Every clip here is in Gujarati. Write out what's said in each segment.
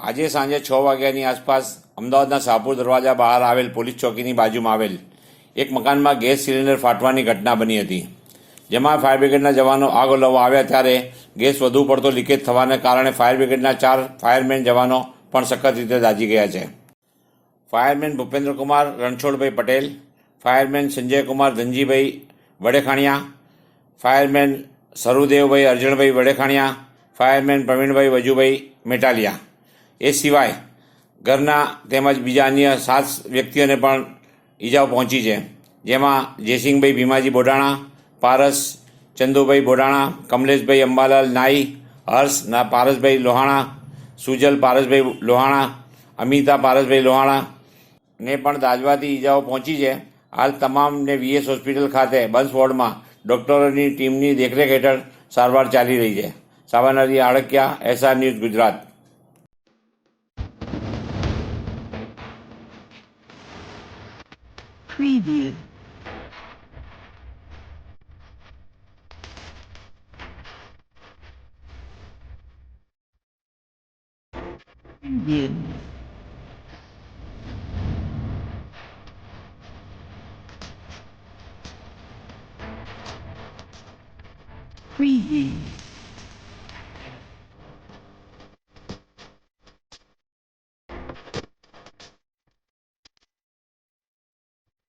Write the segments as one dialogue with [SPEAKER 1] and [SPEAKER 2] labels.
[SPEAKER 1] આજે સાંજે 6 વાગ્યાની આસપાસ અમદાવાદના શાહપુર દરવાજા બહાર આવેલ પોલીસ ચોકીની બાજુમાં આવેલ એક મકાનમાં ગેસ સિલિન્ડર ફાટવાની ઘટના બની હતી, જેમાં ફાયર બ્રિગેડના જવાનો આગ ઓલવવા આવ્યા ત્યારે ગેસ વધુ પડતો લીકેજ થવાને કારણે ફાયર બ્રિગેડના 4 ફાયરમેન જવાનો પણ સખત રીતે દાઝી ગયા છે. Fireman Bhupendrakumar Ranchhodbhai Patel, fireman Sanjaykumar Dhanjibhai Vadekhaniya, fireman Sarudevbhai Arjanbhai Vadekhaniya, fireman Pravinbhai Vajubhai Metaliya. એ સિવાય ઘરના તેમજ બીજા અન્ય 7 વ્યક્તિઓને પણ ઈજાઓ પહોંચી છે, જેમાં જયસિંહભાઈ ભીમાજી બોડાણા, પારસ ચંદુભાઈ બોડાણા, કમલેશભાઈ અંબાલાલ નાઈ, હર્ષ પારસભાઈ લોહાણા, સુજલ પારસભાઈ લોહાણા, અમિતા પારસભાઈ લોહાણા ને પણ દાઝવાથી ઈજાઓ પહોંચી છે. હાલ તમામને વીએસ હોસ્પિટલ ખાતે બંધ વોર્ડમાં ડૉક્ટરોની ટીમની દેખરેખ હેઠળ સારવાર ચાલી રહી છે. Sabarmati Adkiya, SR news, Gujarat.
[SPEAKER 2] Preview. Preview. Preview.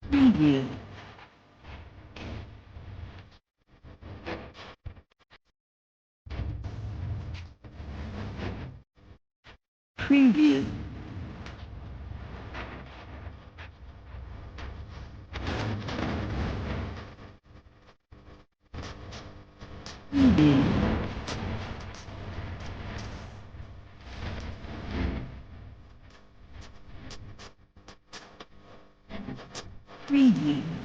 [SPEAKER 2] Preview. Preview. Preview. Preview.